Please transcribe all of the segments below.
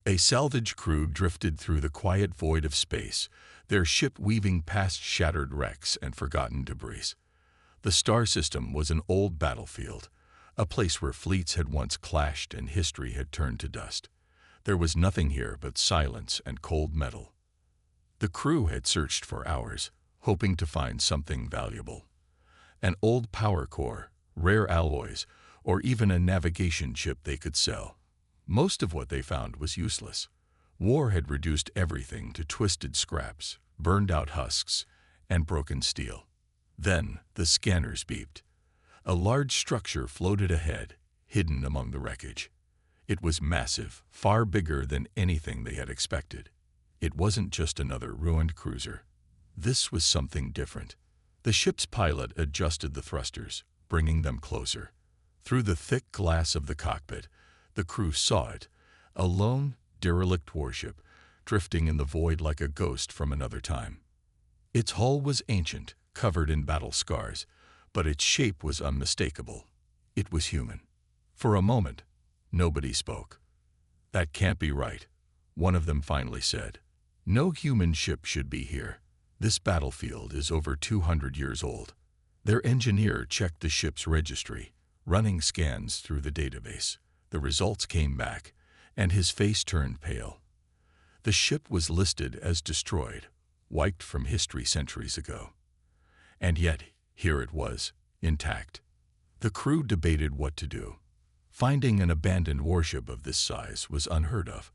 A salvage crew drifted through the quiet void of space, their ship weaving past shattered wrecks and forgotten debris. The star system was an old battlefield, a place where fleets had once clashed and history had turned to dust. There was nothing here but silence and cold metal. The crew had searched for hours, hoping to find something valuable. An old power core, rare alloys, or even a navigation chip they could sell. Most of what they found was useless. War had reduced everything to twisted scraps, burned-out husks, and broken steel. Then the scanners beeped. A large structure floated ahead, hidden among the wreckage. It was massive, far bigger than anything they had expected. It wasn't just another ruined cruiser. This was something different. The ship's pilot adjusted the thrusters, bringing them closer. Through the thick glass of the cockpit, the crew saw it, a lone, derelict warship, drifting in the void like a ghost from another time. Its hull was ancient, covered in battle scars, but its shape was unmistakable. It was human. For a moment, nobody spoke. "That can't be right," one of them finally said. "No human ship should be here. This battlefield is over 200 years old." Their engineer checked the ship's registry, running scans through the database. The results came back, and his face turned pale. The ship was listed as destroyed, wiped from history centuries ago. And yet, here it was, intact. The crew debated what to do. Finding an abandoned warship of this size was unheard of.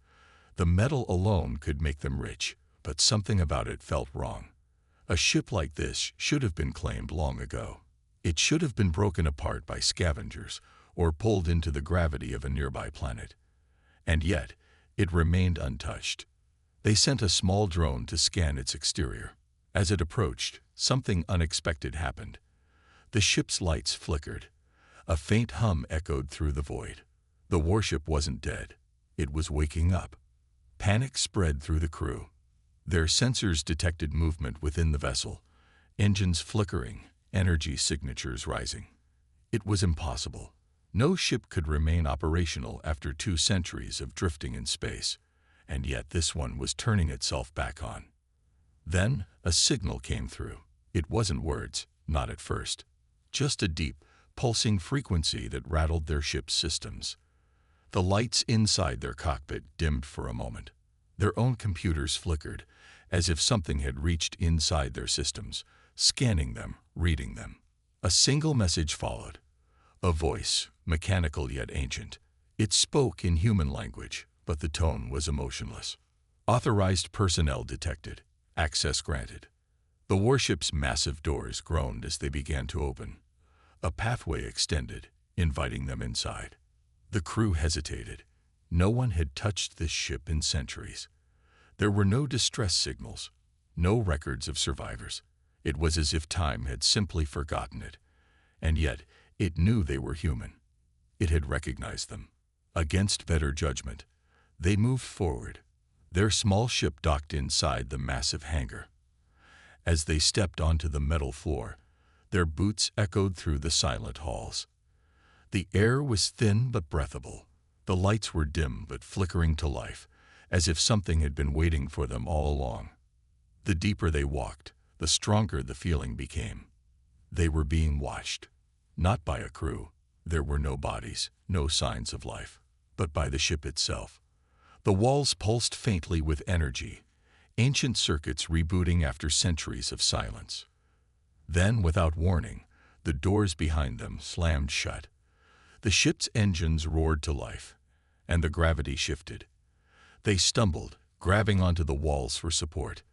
The metal alone could make them rich, but something about it felt wrong. A ship like this should have been claimed long ago. It should have been broken apart by scavengers or pulled into the gravity of a nearby planet. And yet, it remained untouched. They sent a small drone to scan its exterior. As it approached, something unexpected happened. The ship's lights flickered. A faint hum echoed through the void. The warship wasn't dead. It was waking up. Panic spread through the crew. Their sensors detected movement within the vessel, engines flickering, energy signatures rising. It was impossible. No ship could remain operational after 2 centuries of drifting in space, and yet this one was turning itself back on. Then a signal came through. It wasn't words, not at first. Just a deep, pulsing frequency that rattled their ship's systems. The lights inside their cockpit dimmed for a moment. Their own computers flickered, as if something had reached inside their systems, scanning them, reading them. A single message followed. A voice, mechanical yet ancient. It spoke in human language, but the tone was emotionless. Authorized personnel detected. Access granted. The warship's massive doors groaned as they began to open. A pathway extended, inviting them inside. The crew hesitated. No one had touched this ship in centuries. There were no distress signals, no records of survivors. It was as if time had simply forgotten it. And yet, it knew they were human. It had recognized them. Against better judgment, they moved forward. Their small ship docked inside the massive hangar. As they stepped onto the metal floor, their boots echoed through the silent halls. The air was thin but breathable. The lights were dim but flickering to life, as if something had been waiting for them all along. The deeper they walked, the stronger the feeling became. They were being watched. Not by a crew. There were no bodies, no signs of life, but by the ship itself. The walls pulsed faintly with energy, ancient circuits rebooting after centuries of silence. Then, without warning, the doors behind them slammed shut. The ship's engines roared to life, and the gravity shifted. They stumbled, grabbing onto the walls for support.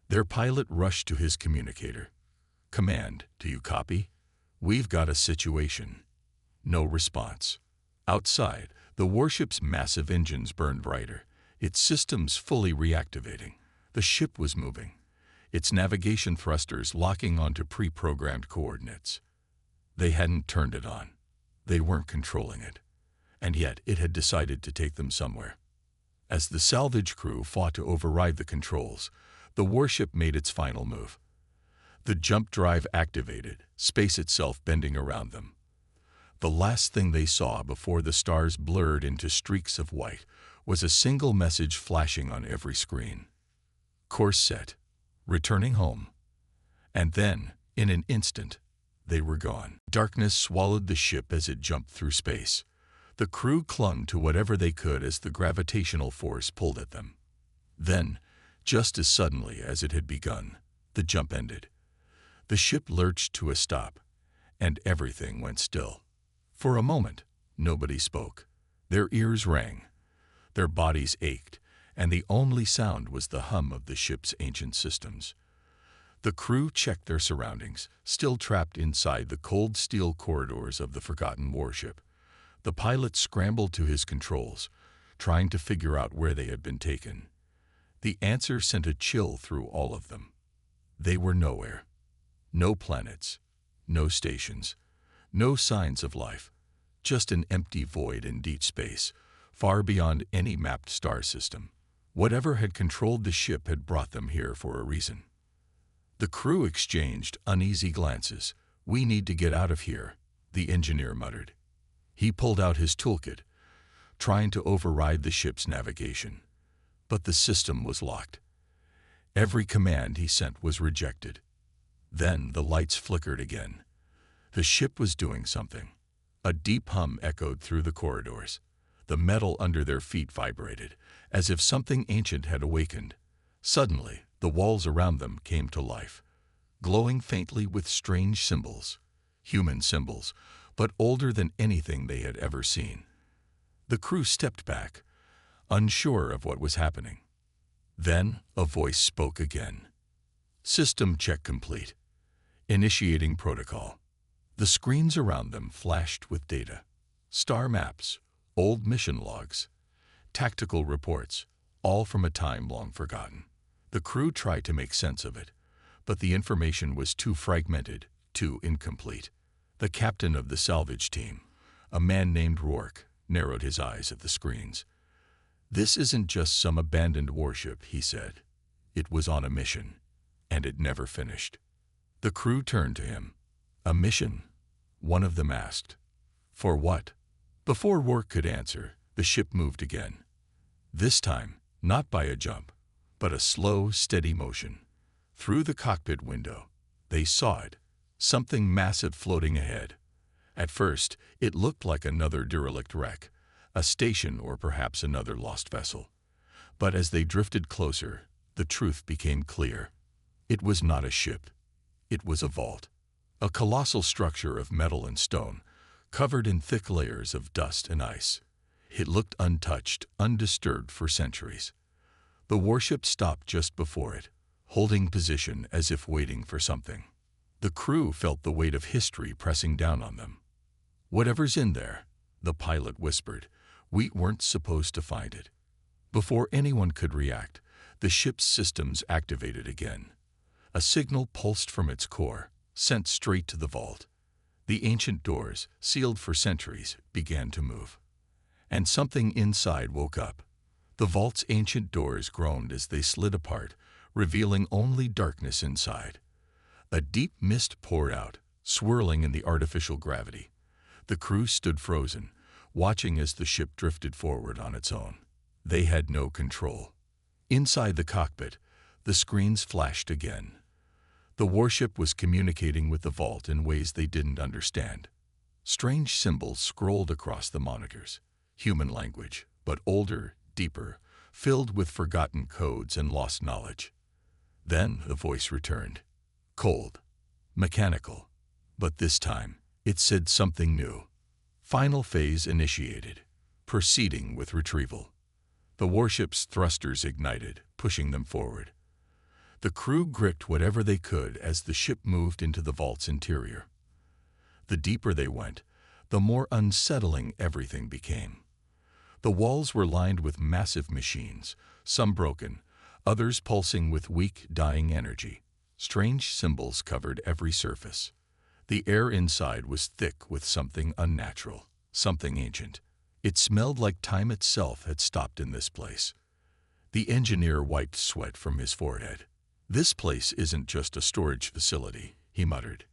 Their pilot rushed to his communicator. "Command, do you copy? We've got a situation." No response. Outside, the warship's massive engines burned brighter, its systems fully reactivating. The ship was moving, its navigation thrusters locking onto pre-programmed coordinates. They hadn't turned it on. They weren't controlling it. And yet it had decided to take them somewhere. As the salvage crew fought to override the controls, the warship made its final move. The jump drive activated, space itself bending around them. The last thing they saw before the stars blurred into streaks of white was a single message flashing on every screen. Course set. Returning home. And then, in an instant, they were gone. Darkness swallowed the ship as it jumped through space. The crew clung to whatever they could as the gravitational force pulled at them. Then, just as suddenly as it had begun, the jump ended. The ship lurched to a stop, and everything went still. For a moment, nobody spoke. Their ears rang, their bodies ached, and the only sound was the hum of the ship's ancient systems. The crew checked their surroundings, still trapped inside the cold steel corridors of the forgotten warship. The pilot scrambled to his controls, trying to figure out where they had been taken. The answer sent a chill through all of them. They were nowhere. No planets, no stations, no signs of life, just an empty void in deep space, far beyond any mapped star system. Whatever had controlled the ship had brought them here for a reason. The crew exchanged uneasy glances. "We need to get out of here," the engineer muttered. He pulled out his toolkit, trying to override the ship's navigation. But the system was locked. Every command he sent was rejected. Then the lights flickered again. The ship was doing something. A deep hum echoed through the corridors. The metal under their feet vibrated, as if something ancient had awakened. Suddenly, the walls around them came to life, glowing faintly with strange symbols, human symbols, but older than anything they had ever seen. The crew stepped back, unsure of what was happening. Then a voice spoke again. "System check complete. Initiating protocol." The screens around them flashed with data. Star maps, old mission logs, tactical reports, all from a time long forgotten. The crew tried to make sense of it, but the information was too fragmented, too incomplete. The captain of the salvage team, a man named Rourke, narrowed his eyes at the screens. "This isn't just some abandoned warship," he said. "It was on a mission, and it never finished." The crew turned to him. "A mission?" one of them asked. "For what?" Before Rourke could answer, the ship moved again. This time, not by a jump, but a slow, steady motion. Through the cockpit window, they saw it, something massive floating ahead. At first, it looked like another derelict wreck, a station or perhaps another lost vessel. But as they drifted closer, the truth became clear. It was not a ship. It was a vault, a colossal structure of metal and stone, covered in thick layers of dust and ice. It looked untouched, undisturbed for centuries. The warship stopped just before it, holding position as if waiting for something. The crew felt the weight of history pressing down on them. "Whatever's in there," the pilot whispered, "we weren't supposed to find it." Before anyone could react, the ship's systems activated again. A signal pulsed from its core, sent straight to the vault. The ancient doors, sealed for centuries, began to move. And something inside woke up. The vault's ancient doors groaned as they slid apart, revealing only darkness inside. A deep mist poured out, swirling in the artificial gravity. The crew stood frozen, watching as the ship drifted forward on its own. They had no control. Inside the cockpit, the screens flashed again. The warship was communicating with the vault in ways they didn't understand. Strange symbols scrolled across the monitors. Human language, but older, deeper, filled with forgotten codes and lost knowledge. Then the voice returned. Cold, mechanical, but this time it said something new. Final phase initiated, proceeding with retrieval. The warship's thrusters ignited, pushing them forward. The crew gripped whatever they could as the ship moved into the vault's interior. The deeper they went, the more unsettling everything became. The walls were lined with massive machines, some broken, others pulsing with weak, dying energy. Strange symbols covered every surface. The air inside was thick with something unnatural, something ancient. It smelled like time itself had stopped in this place. The engineer wiped sweat from his forehead. "This place isn't just a storage facility," he muttered.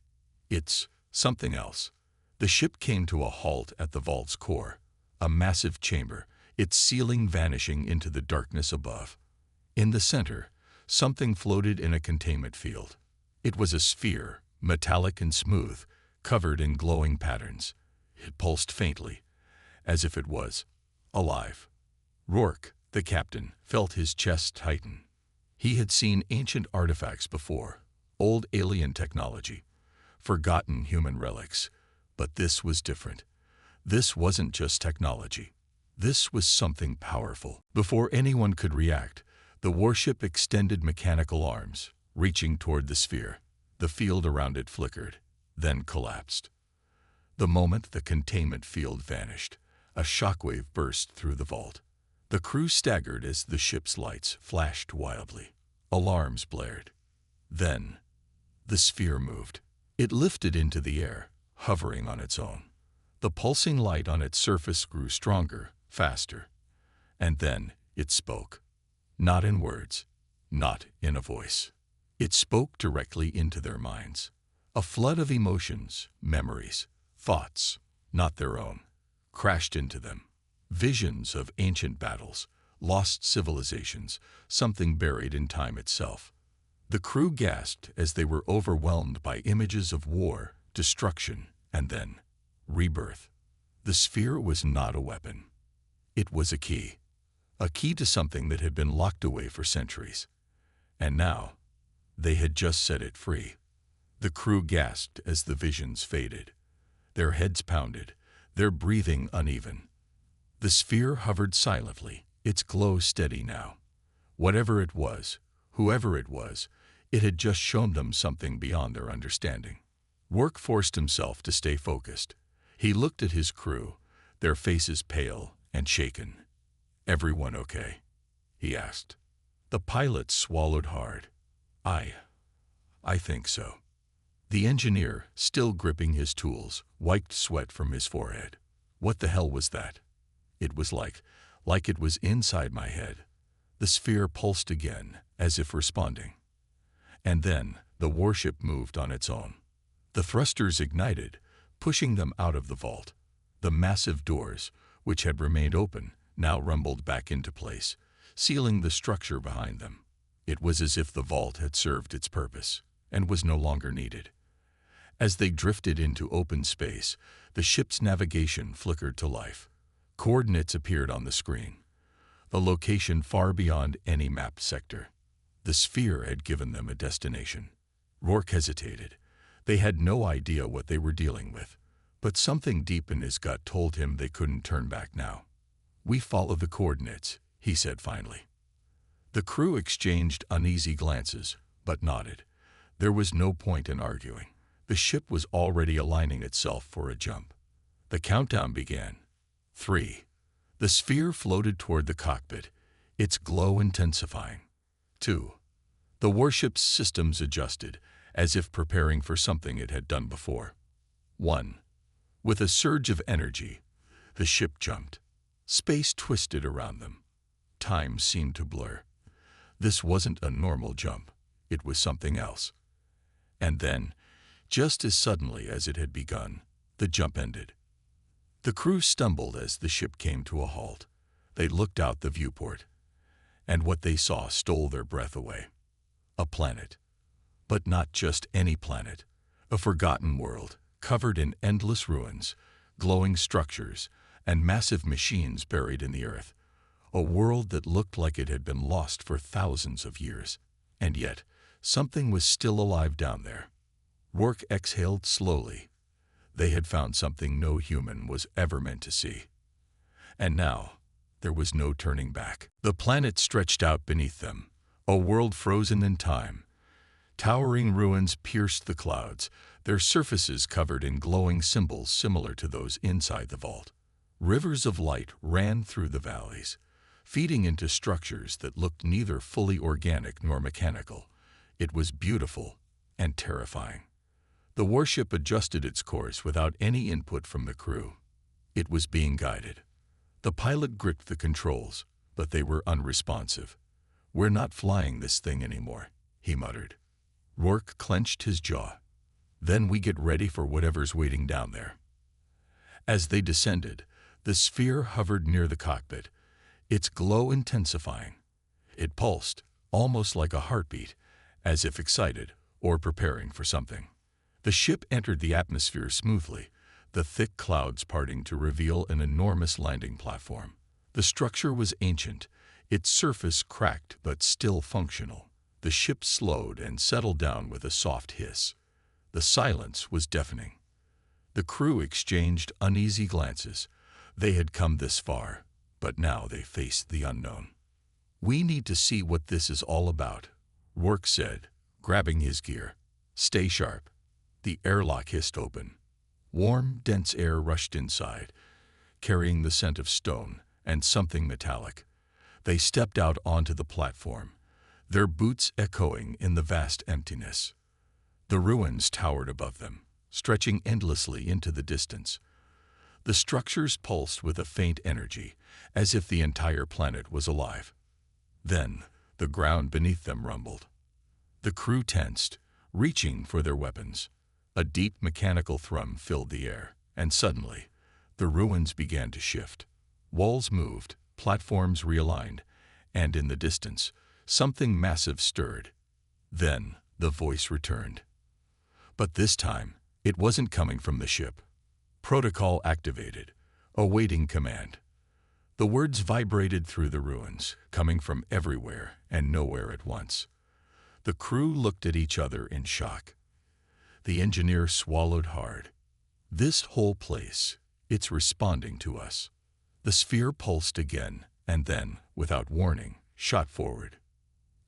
"It's something else." The ship came to a halt at the vault's core, a massive chamber, its ceiling vanishing into the darkness above. In the center, something floated in a containment field. It was a sphere, metallic and smooth, covered in glowing patterns. It pulsed faintly, as if it was alive. Rourke, the captain, felt his chest tighten. He had seen ancient artifacts before, old alien technology, forgotten human relics. But this was different. This wasn't just technology. This was something powerful. Before anyone could react, the warship extended mechanical arms, reaching toward the sphere. The field around it flickered, then collapsed. The moment the containment field vanished, a shockwave burst through the vault. The crew staggered as the ship's lights flashed wildly. Alarms blared. Then, the sphere moved. It lifted into the air, hovering on its own. The pulsing light on its surface grew stronger, faster. And then it spoke. Not in words, not in a voice. It spoke directly into their minds. A flood of emotions, memories, thoughts, not their own, crashed into them. Visions of ancient battles, lost civilizations, something buried in time itself. The crew gasped as they were overwhelmed by images of war, destruction, and then rebirth. The sphere was not a weapon. It was a key to something that had been locked away for centuries. And now, they had just set it free. The crew gasped as the visions faded. Their heads pounded, their breathing uneven. The sphere hovered silently, its glow steady now. Whatever it was, whoever it was, it had just shown them something beyond their understanding. Rourke forced himself to stay focused. He looked at his crew, their faces pale and shaken. "Everyone okay?" he asked. The pilot swallowed hard. I think so." The engineer, still gripping his tools, wiped sweat from his forehead. "What the hell was that?" It was like it was inside my head. The sphere pulsed again, as if responding. And then the warship moved on its own. The thrusters ignited, pushing them out of the vault. The massive doors, which had remained open, now rumbled back into place, sealing the structure behind them. It was as if the vault had served its purpose and was no longer needed. As they drifted into open space, the ship's navigation flickered to life. Coordinates appeared on the screen, the location far beyond any mapped sector. The sphere had given them a destination. Rourke hesitated. They had no idea what they were dealing with, but something deep in his gut told him they couldn't turn back now. "We follow the coordinates," he said finally. The crew exchanged uneasy glances, but nodded. There was no point in arguing. The ship was already aligning itself for a jump. The countdown began. 3. The sphere floated toward the cockpit, its glow intensifying. 2. The warship's systems adjusted, as if preparing for something it had done before. 1. With a surge of energy, the ship jumped. Space twisted around them. Time seemed to blur. This wasn't a normal jump. It was something else. And then, just as suddenly as it had begun, the jump ended. The crew stumbled as the ship came to a halt. They looked out the viewport, and what they saw stole their breath away. A planet. But not just any planet. A forgotten world, covered in endless ruins, glowing structures, and massive machines buried in the earth. A world that looked like it had been lost for thousands of years. And yet, something was still alive down there. Rourke exhaled slowly. They had found something no human was ever meant to see. And now, there was no turning back. The planet stretched out beneath them, a world frozen in time. Towering ruins pierced the clouds, their surfaces covered in glowing symbols similar to those inside the vault. Rivers of light ran through the valleys, feeding into structures that looked neither fully organic nor mechanical. It was beautiful and terrifying. The warship adjusted its course without any input from the crew. It was being guided. The pilot gripped the controls, but they were unresponsive. "We're not flying this thing anymore," he muttered. Rourke clenched his jaw. "Then we get ready for whatever's waiting down there." As they descended, the sphere hovered near the cockpit, its glow intensifying. It pulsed, almost like a heartbeat, as if excited or preparing for something. The ship entered the atmosphere smoothly, the thick clouds parting to reveal an enormous landing platform. The structure was ancient, its surface cracked but still functional. The ship slowed and settled down with a soft hiss. The silence was deafening. The crew exchanged uneasy glances. They had come this far, but now they faced the unknown. "We need to see what this is all about," Rourke said, grabbing his gear. "Stay sharp." The airlock hissed open. Warm, dense air rushed inside, carrying the scent of stone and something metallic. They stepped out onto the platform, their boots echoing in the vast emptiness. The ruins towered above them, stretching endlessly into the distance. The structures pulsed with a faint energy, as if the entire planet was alive. Then, the ground beneath them rumbled. The crew tensed, reaching for their weapons. A deep mechanical thrum filled the air, and suddenly, the ruins began to shift. Walls moved, platforms realigned, and in the distance, something massive stirred. Then, the voice returned. But this time, it wasn't coming from the ship. Protocol activated, awaiting command. The words vibrated through the ruins, coming from everywhere and nowhere at once. The crew looked at each other in shock. The engineer swallowed hard. "This whole place, it's responding to us." The sphere pulsed again, and then, without warning, shot forward.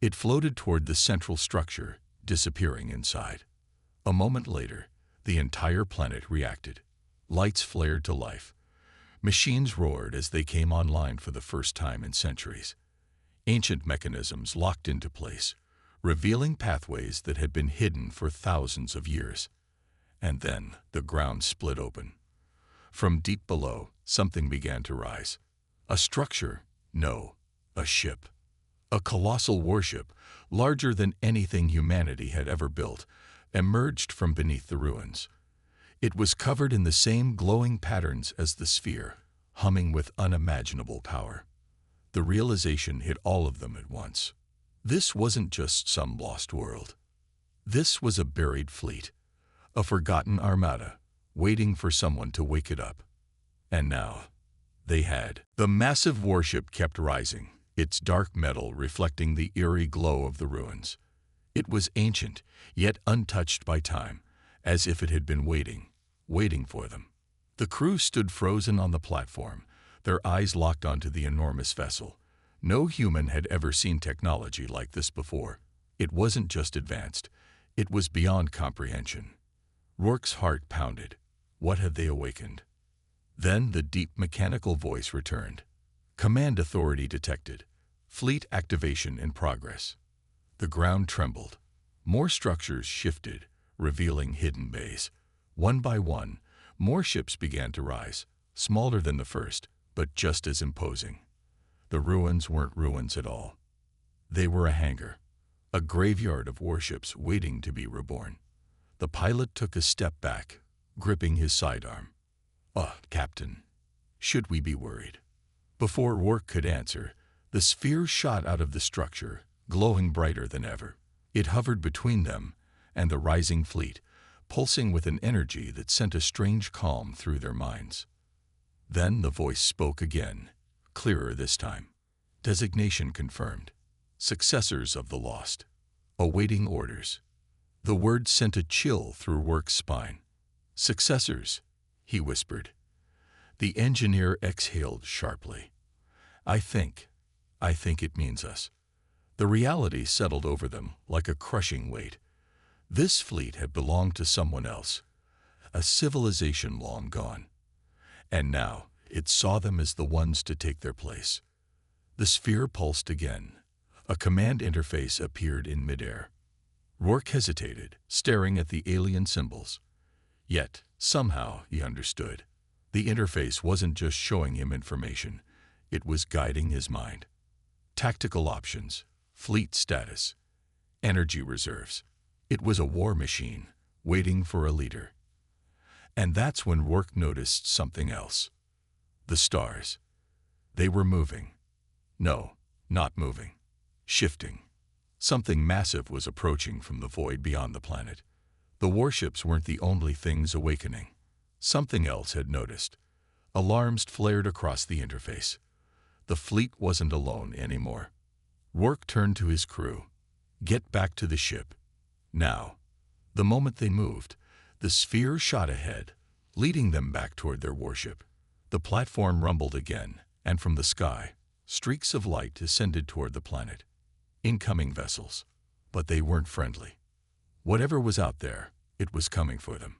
It floated toward the central structure, disappearing inside. A moment later, the entire planet reacted. Lights flared to life. Machines roared as they came online for the first time in centuries. Ancient mechanisms locked into place, revealing pathways that had been hidden for thousands of years. And then the ground split open. From deep below, something began to rise. A structure? No, a ship. A colossal warship, larger than anything humanity had ever built, emerged from beneath the ruins. It was covered in the same glowing patterns as the sphere, humming with unimaginable power. The realization hit all of them at once. This wasn't just some lost world. This was a buried fleet, a forgotten armada, waiting for someone to wake it up. And now, they had. The massive warship kept rising, its dark metal reflecting the eerie glow of the ruins. It was ancient, yet untouched by time, as if it had been waiting for them. The crew stood frozen on the platform, their eyes locked onto the enormous vessel. No human had ever seen technology like this before. It wasn't just advanced, it was beyond comprehension. Rourke's heart pounded. What had they awakened? Then the deep mechanical voice returned. "Command authority detected. Fleet activation in progress." The ground trembled. More structures shifted, revealing hidden bays. One by one, more ships began to rise, smaller than the first, but just as imposing. The ruins weren't ruins at all. They were a hangar, a graveyard of warships waiting to be reborn. The pilot took a step back, gripping his sidearm. Captain, should we be worried?" Before Rourke could answer, the sphere shot out of the structure, glowing brighter than ever. It hovered between them and the rising fleet, pulsing with an energy that sent a strange calm through their minds. Then the voice spoke again, clearer this time. "Designation confirmed. Successors of the lost. Awaiting orders." The word sent a chill through Rourke's spine. "Successors," he whispered. The engineer exhaled sharply. I think it means us." The reality settled over them like a crushing weight. This fleet had belonged to someone else, a civilization long gone. And now it saw them as the ones to take their place. The sphere pulsed again. A command interface appeared in midair. Rourke hesitated, staring at the alien symbols. Yet, somehow, he understood. The interface wasn't just showing him information, it was guiding his mind. Tactical options, fleet status, energy reserves. It was a war machine, waiting for a leader. And that's when Rourke noticed something else. The stars. They were moving. No, not moving. Shifting. Something massive was approaching from the void beyond the planet. The warships weren't the only things awakening. Something else had noticed. Alarms flared across the interface. The fleet wasn't alone anymore. Rourke turned to his crew. Get back to the ship. Now. The moment they moved, the sphere shot ahead, leading them back toward their warship. The platform rumbled again, and from the sky, streaks of light descended toward the planet. Incoming vessels. But they weren't friendly. Whatever was out there, it was coming for them.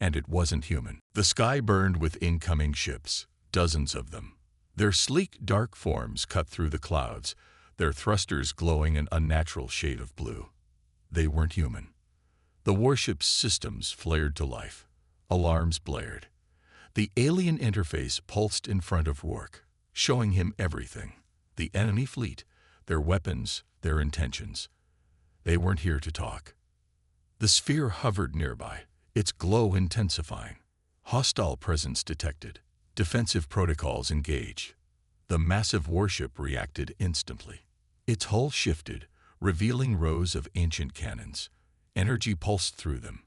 And it wasn't human. The sky burned with incoming ships, dozens of them. Their sleek, dark forms cut through the clouds, their thrusters glowing an unnatural shade of blue. They weren't human. The warship's systems flared to life. Alarms blared. The alien interface pulsed in front of Rourke, showing him everything. The enemy fleet, their weapons, their intentions. They weren't here to talk. The sphere hovered nearby, its glow intensifying. Hostile presence detected. Defensive protocols engaged. The massive warship reacted instantly. Its hull shifted, revealing rows of ancient cannons. Energy pulsed through them,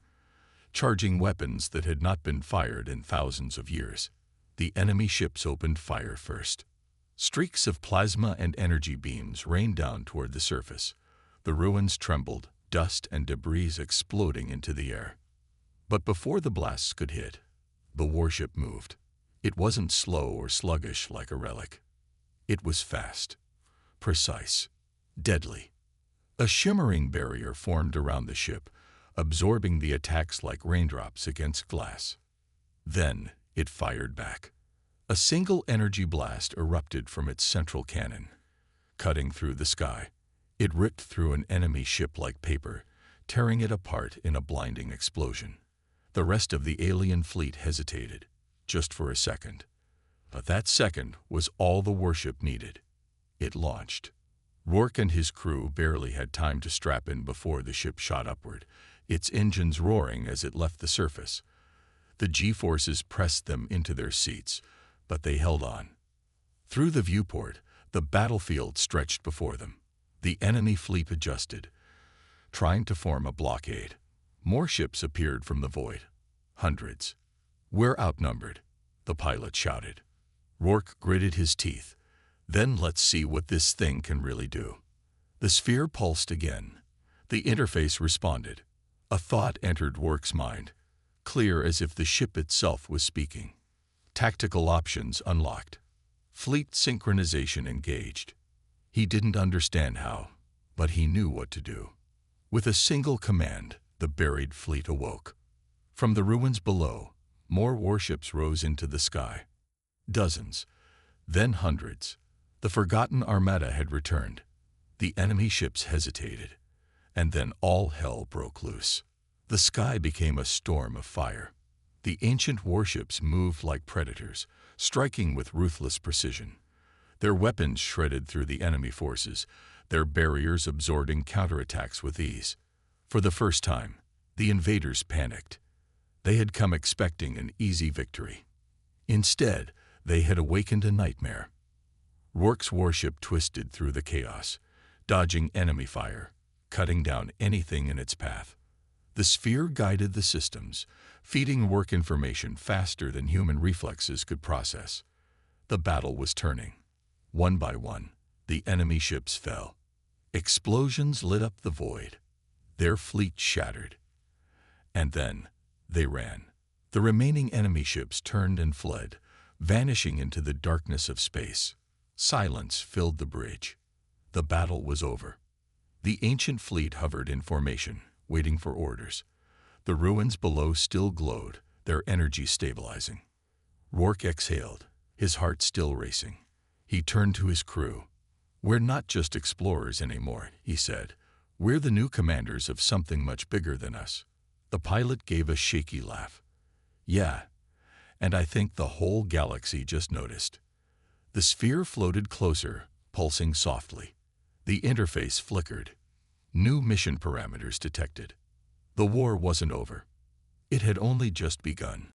charging weapons that had not been fired in thousands of years. The enemy ships opened fire first. Streaks of plasma and energy beams rained down toward the surface. The ruins trembled, dust and debris exploding into the air. But before the blasts could hit, the warship moved. It wasn't slow or sluggish like a relic. It was fast, precise, deadly. A shimmering barrier formed around the ship, absorbing the attacks like raindrops against glass. Then it fired back. A single energy blast erupted from its central cannon, cutting through the sky. It ripped through an enemy ship like paper, tearing it apart in a blinding explosion. The rest of the alien fleet hesitated, just for a second. But that second was all the warship needed. It launched. Rourke and his crew barely had time to strap in before the ship shot upward, its engines roaring as it left the surface. The G-forces pressed them into their seats, but they held on. Through the viewport, the battlefield stretched before them. The enemy fleet adjusted, trying to form a blockade. More ships appeared from the void. Hundreds. "We're outnumbered," the pilot shouted. Rourke gritted his teeth. "Then let's see what this thing can really do." The sphere pulsed again. The interface responded. A thought entered Rourke's mind, clear as if the ship itself was speaking. Tactical options unlocked. Fleet synchronization engaged. He didn't understand how, but he knew what to do. With a single command, the buried fleet awoke. From the ruins below, more warships rose into the sky. Dozens, then hundreds. The forgotten armada had returned. The enemy ships hesitated, and then all hell broke loose. The sky became a storm of fire. The ancient warships moved like predators, striking with ruthless precision. Their weapons shredded through the enemy forces, their barriers absorbing counterattacks with ease. For the first time, the invaders panicked. They had come expecting an easy victory. Instead, they had awakened a nightmare. Rourke's warship twisted through the chaos, dodging enemy fire, cutting down anything in its path. The sphere guided the systems, feeding Rourke information faster than human reflexes could process. The battle was turning. One by one, the enemy ships fell. Explosions lit up the void. Their fleet shattered. And then, they ran. The remaining enemy ships turned and fled, vanishing into the darkness of space. Silence filled the bridge. The battle was over. The ancient fleet hovered in formation, waiting for orders. The ruins below still glowed, their energy stabilizing. Rourke exhaled, his heart still racing. He turned to his crew. "We're not just explorers anymore," he said. "We're the new commanders of something much bigger than us." The pilot gave a shaky laugh. "Yeah, and I think the whole galaxy just noticed." The sphere floated closer, pulsing softly. The interface flickered. New mission parameters detected. The war wasn't over. It had only just begun.